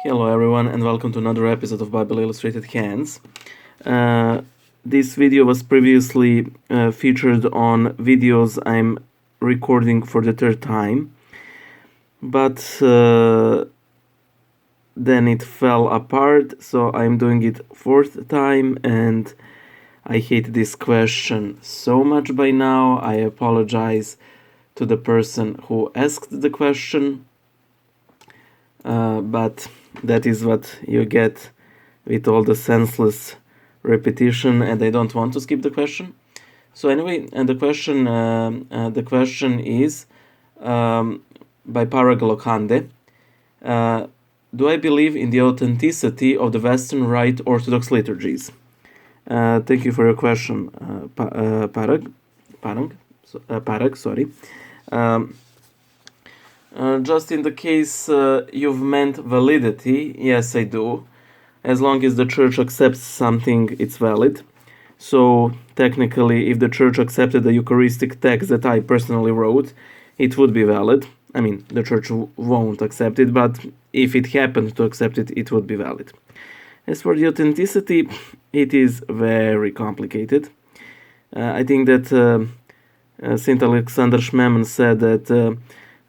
Hello everyone and welcome to another episode of Bible Illustrated Hands. This video was previously featured on videos I'm recording for the third time, but then it fell apart, so I'm doing it fourth time, and I hate this question so much by now. I apologize to the person who asked the question, but that is what you get with all the senseless repetition, and I don't want to skip the question. So anyway, and the question is by Parag Lokhande. Do I believe in the authenticity of the Western Rite Orthodox liturgies? Thank you for your question, Parag. Sorry. Just in the case you've meant validity, yes, I do. As long as the church accepts something, it's valid. So technically, if the church accepted the Eucharistic text that I personally wrote, it would be valid. I mean, the church won't accept it, but if it happened to accept it, it would be valid. As for the authenticity, it is very complicated. I think that Saint Alexander Schmemann said that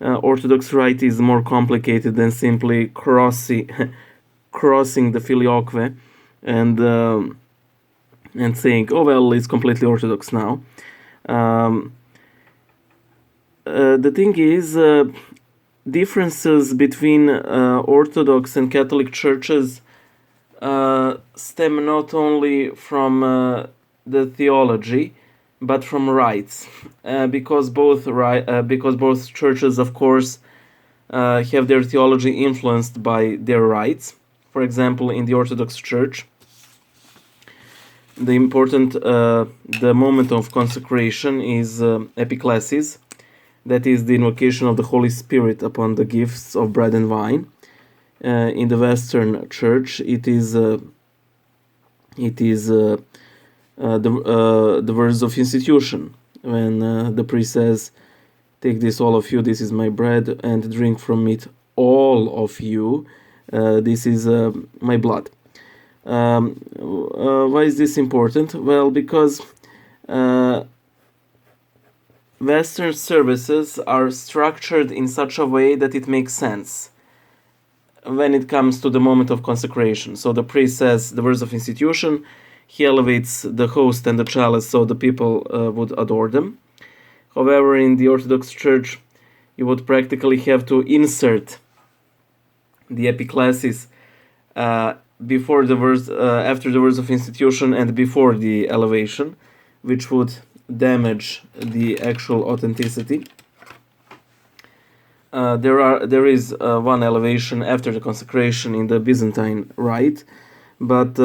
Orthodox Rite is more complicated than simply crossing the filioque and saying, oh well, it's completely Orthodox now. The thing is, differences between Orthodox and Catholic churches stem not only from the theology, but from rites, because both churches, of course, have their theology influenced by their rites. For example, in the Orthodox Church, the moment of consecration is epiclesis, that is the invocation of the Holy Spirit upon the gifts of bread and wine. In the Western Church, it is the words of institution, when the priest says, "Take this, all of you, this is my bread, and drink from it, all of you, this is my blood." Why is this important? Well, because Western services are structured in such a way that it makes sense when it comes to the moment of consecration. So the priest says the words of institution, he elevates the host and the chalice so the people would adore them. However, in the Orthodox Church, you would practically have to insert the epiclesis before the words, after the words of institution and before the elevation, which would damage the actual authenticity. There is one elevation after the consecration in the Byzantine Rite, but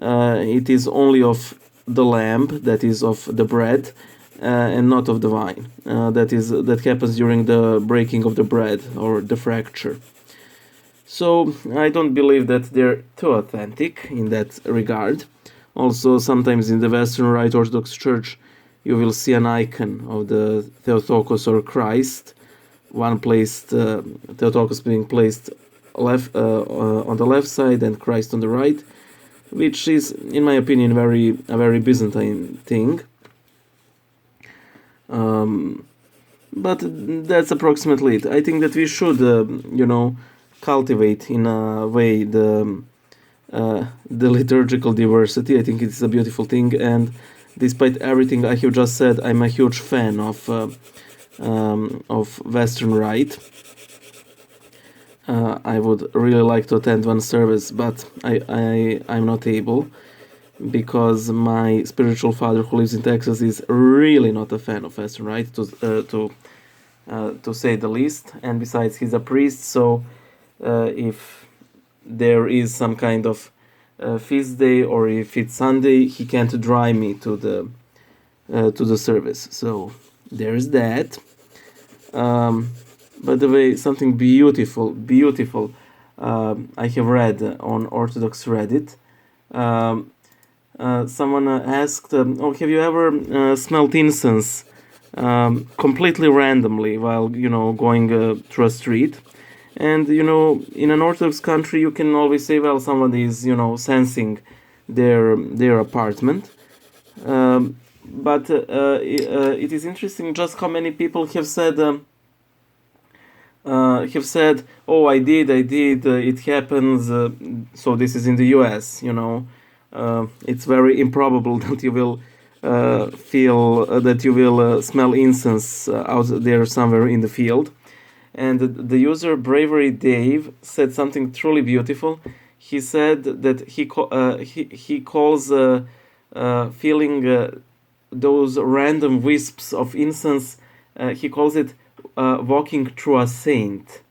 it is only of the lamb, that is of the bread, and not of the wine. That happens during the breaking of the bread or the fracture. So I don't believe that they're too authentic in that regard. Also, sometimes in the Western Rite Orthodox Church, you will see an icon of the Theotokos or Christ, Theotokos being placed on the left side and Christ on the right, which is, in my opinion, a very Byzantine thing. But that's approximately it. I think that we should, cultivate in a way the liturgical diversity. I think it's a beautiful thing, and despite everything I have just said, I'm a huge fan of Western Rite. I would really like to attend one service, but I'm not able, because my spiritual father, who lives in Texas, is really not a fan of Western Rite, to say the least. And besides, he's a priest, so if there is some kind of feast day, or if it's Sunday, he can't drive me to the service. So there is that. By the way, something beautiful I have read on Orthodox Reddit. Someone asked, have you ever smelled incense completely randomly while going through a street? And in an Orthodox country, you can always say, well, somebody is sensing their apartment. But it is interesting just how many people have said, "Oh, I did, it happens." So this is in the U.S. It's very improbable that you will feel that you will smell incense out there somewhere in the field. And the user Bravery Dave said something truly beautiful. He said that he calls feeling those random wisps of incense. He calls it walking through a saint,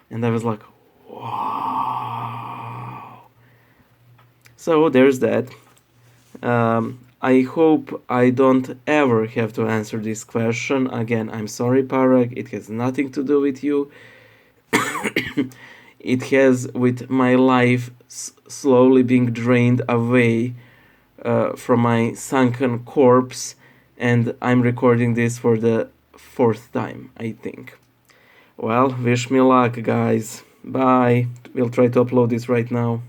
and I was like, wow. So there's that. I hope I don't ever have to answer this question again. I'm sorry, Parag. It has nothing to do with you. It has with my life slowly being drained away from my sunken corpse, and I'm recording this for the 4th time, I think. Well, wish me luck, guys. Bye. We'll try to upload this right now.